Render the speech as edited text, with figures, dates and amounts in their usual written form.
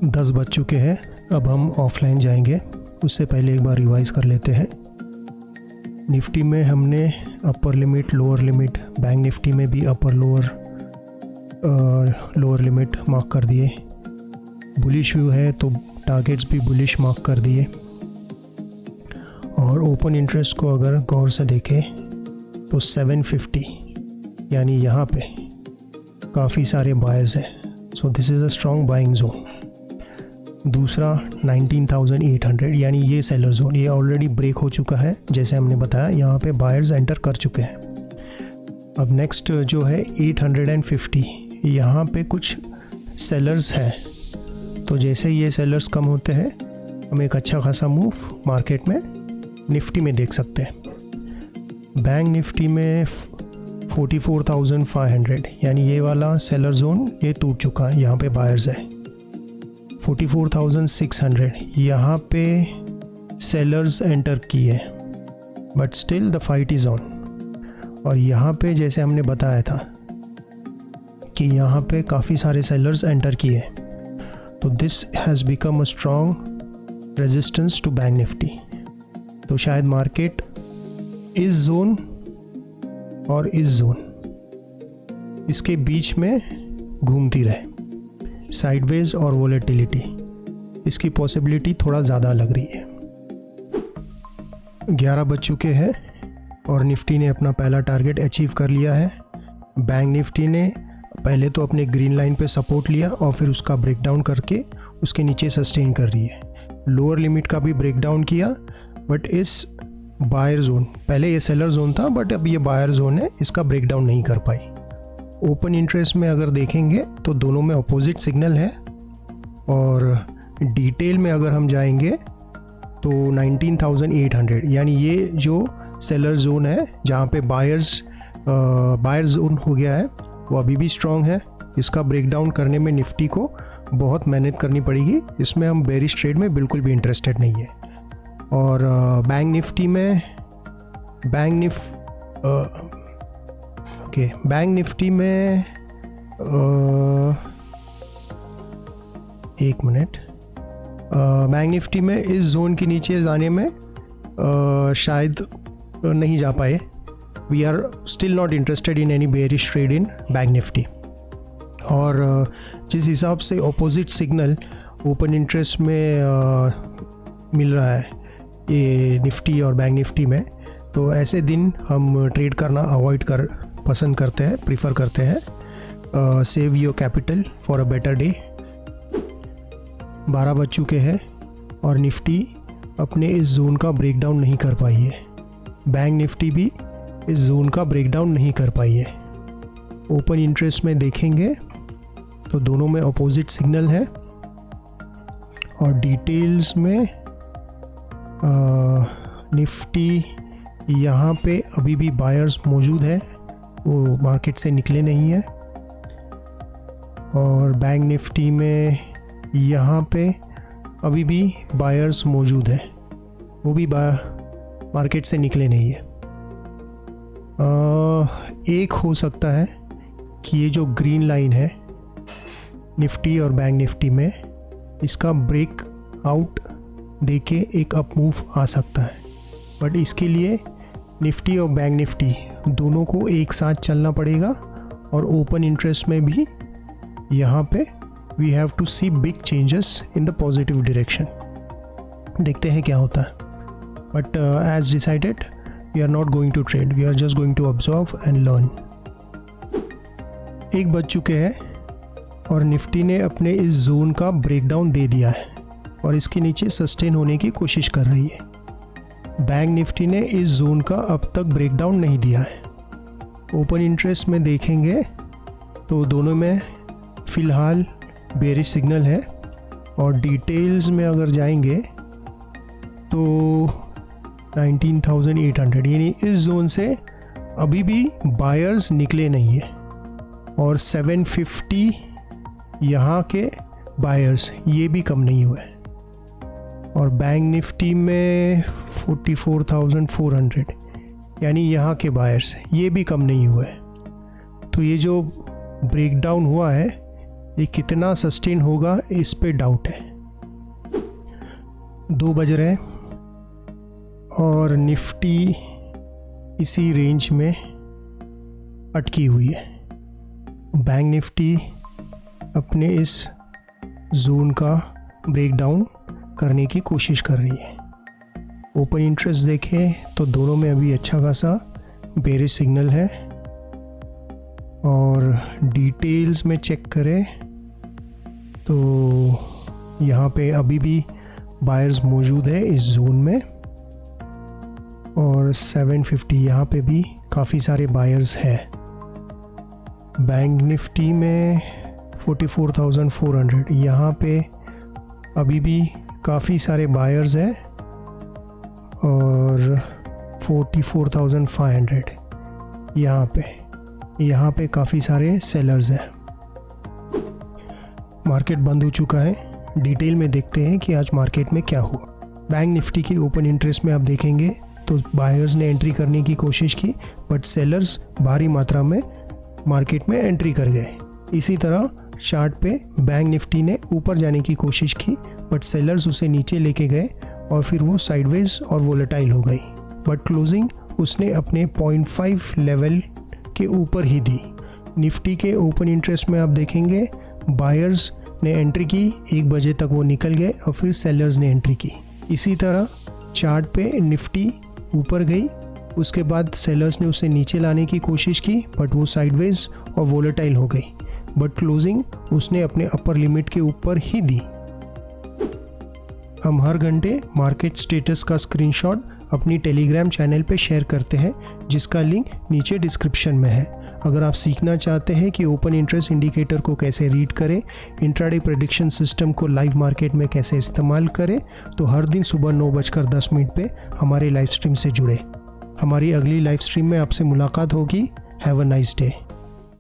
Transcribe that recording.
10 बज चुके हैं। अब हम ऑफलाइन जाएंगे, उससे पहले एक बार रिवाइज कर लेते हैं। निफ्टी में हमने upper limit, lower limit, bank Nifty में भी अपर लोअर लिमिट मार्क कर दिए। बुलिश व्यू है तो टारगेट्स भी बुलिश मार्क कर दिए। और ओपन इंटरेस्ट को अगर गौर से देखें तो 750 यानी यहाँ पे काफ़ी सारे बायर्स हैं, so this is a strong buying zone. दूसरा 19,800 यानी ये सेलर जोन, ये ऑलरेडी ब्रेक हो चुका है। जैसे हमने बताया यहाँ पे बायर्स एंटर कर चुके हैं। अब नेक्स्ट जो है 850, यहाँ पे कुछ सेलर्स हैं, तो जैसे ये सेलर्स कम होते हैं हम एक अच्छा खासा मूव मार्केट में निफ्टी में देख सकते हैं। बैंक निफ्टी में 44,500 यानी ये वाला सेलर जोन ये टूट चुका है, यहाँ पे बायर्स है। 44,600 यहाँ पे सेलर्स एंटर किए, but still the fight is on. और यहाँ पे जैसे हमने बताया था कि यहाँ पे काफ़ी सारे सेलर्स एंटर किए, तो this has become a strong resistance to Bank Nifty. तो शायद मार्केट इस जोन और इस जोन इसके बीच में घूमती रहे, साइडवेज और वोलेटिलिटी, इसकी पॉसिबिलिटी थोड़ा ज़्यादा लग रही है। 11 बज चुके हैं और निफ्टी ने अपना पहला टारगेट अचीव कर लिया है। बैंक निफ्टी ने पहले तो अपने ग्रीन लाइन पे सपोर्ट लिया और फिर उसका ब्रेकडाउन करके उसके नीचे सस्टेन कर रही है। लोअर लिमिट का भी ब्रेकडाउन किया, बट इस बायर जोन, पहले ये सेलर जोन था बट अब ये बायर जोन है, इसका ब्रेकडाउन नहीं कर पाई। ओपन इंटरेस्ट में अगर देखेंगे तो दोनों में अपोजिट सिग्नल है। और डिटेल में अगर हम जाएंगे तो 19,800 यानी ये जो सेलर जोन है जहाँ पे बायर जोन हो गया है वो अभी भी स्ट्रॉन्ग है। इसका ब्रेकडाउन करने में निफ्टी को बहुत मेहनत करनी पड़ेगी, इसमें हम बेरिश ट्रेड में बिल्कुल भी इंटरेस्टेड नहीं है। और बैंक निफ्टी में बैंक निफ्टी में एक मिनट, बैंक निफ्टी में इस जोन के नीचे जाने में शायद नहीं जा पाए। We are still not interested in any bearish trade in Bank Nifty. और जिस हिसाब से ऑपोजिट सिग्नल ओपन इंटरेस्ट में मिल रहा है ये निफ्टी और बैंक निफ्टी में, तो ऐसे दिन हम ट्रेड करना पसंद करते हैं, प्रीफर करते हैं। Save your capital for a better day. 12 बज चुके हैं और निफ्टी अपने इस जोन का ब्रेकडाउन नहीं कर पाई है। बैंक निफ्टी भी इस जोन का ब्रेकडाउन नहीं कर पाई है। ओपन इंटरेस्ट में देखेंगे तो दोनों में अपोजिट सिग्नल है। और डिटेल्स में निफ्टी यहाँ पे अभी भी बायर्स मौजूद है, वो मार्केट से निकले नहीं है। और बैंक निफ्टी में यहाँ पे अभी भी बायर्स मौजूद है, वो भी मार्केट से निकले नहीं है। एक हो सकता है कि ये जो ग्रीन लाइन है निफ्टी और बैंक निफ्टी में, इसका ब्रेक आउट देके एक अप मूव आ सकता है, बट इसके लिए निफ्टी और बैंक निफ्टी दोनों को एक साथ चलना पड़ेगा। और ओपन इंटरेस्ट में भी यहाँ पे we have to see big changes in the positive direction. देखते हैं क्या होता है, but as decided we are not going to trade, we are just going to observe and learn. 1 बज चुके हैं और निफ्टी ने अपने इस जोन का ब्रेकडाउन दे दिया है और इसके नीचे सस्टेन होने की कोशिश कर रही है। बैंक निफ्टी ने इस जोन का अब तक ब्रेकडाउन नहीं दिया है। ओपन इंटरेस्ट में देखेंगे तो दोनों में फ़िलहाल बेरिश सिग्नल है। और डिटेल्स में अगर जाएंगे तो 19,800 यानी इस जोन से अभी भी बायर्स निकले नहीं है। और 750 यहाँ के बायर्स ये भी कम नहीं हुए। और बैंक निफ्टी में 44,400 यानी यहाँ के बायर्स ये भी कम नहीं हुए। तो ये जो ब्रेकडाउन हुआ है ये कितना सस्टेन होगा इस पे डाउट है। 2 बज रहे और निफ्टी इसी रेंज में अटकी हुई है। बैंक निफ्टी अपने इस जोन का ब्रेकडाउन करने की कोशिश कर रही है। ओपन इंटरेस्ट देखें तो दोनों में अभी अच्छा खासा बेरिश सिग्नल है, और डिटेल्स में चेक करें तो यहाँ पे अभी भी बायर्स मौजूद है इस जोन में, और 750 यहाँ पे भी काफ़ी सारे बायर्स हैं। बैंक निफ्टी में 44,400 यहाँ पे अभी भी काफ़ी सारे बायर्स हैं, और 44,500 यहाँ पे काफ़ी सारे सेलर्स हैं। मार्केट बंद हो चुका है। डिटेल में देखते हैं कि आज मार्केट में क्या हुआ। बैंक निफ्टी के ओपन इंटरेस्ट में आप देखेंगे तो बायर्स ने एंट्री करने की कोशिश की, बट सेलर्स भारी मात्रा में मार्केट में एंट्री कर गए। इसी तरह चार्ट पे बैंक निफ्टी ने ऊपर जाने की कोशिश की, बट सेलर्स उसे नीचे लेके गए और फिर वो साइडवेज और वोलेटाइल हो गई, बट क्लोजिंग उसने अपने 0.5 लेवल के ऊपर ही दी। निफ्टी के ओपन इंटरेस्ट में आप देखेंगे बायर्स ने एंट्री की, 1 बजे तक वो निकल गए और फिर सेलर्स ने एंट्री की। इसी तरह चार्ट पे निफ्टी ऊपर गई, उसके बाद सेलर्स ने उसे नीचे लाने की कोशिश की, बट वो साइडवेज और वोलेटाइल हो गई, बट क्लोजिंग उसने अपने अपर लिमिट के ऊपर ही दी। हम हर घंटे मार्केट स्टेटस का स्क्रीनशॉट अपनी टेलीग्राम चैनल पे शेयर करते हैं, जिसका लिंक नीचे डिस्क्रिप्शन में है। अगर आप सीखना चाहते हैं कि ओपन इंटरेस्ट इंडिकेटर को कैसे रीड करें, इंट्राडे प्रेडिक्शन सिस्टम को लाइव मार्केट में कैसे इस्तेमाल करें, तो हर दिन सुबह 9:10 पे हमारे लाइव स्ट्रीम से जुड़े। हमारी अगली लाइव स्ट्रीम में आपसे मुलाकात होगी। Have a nice day.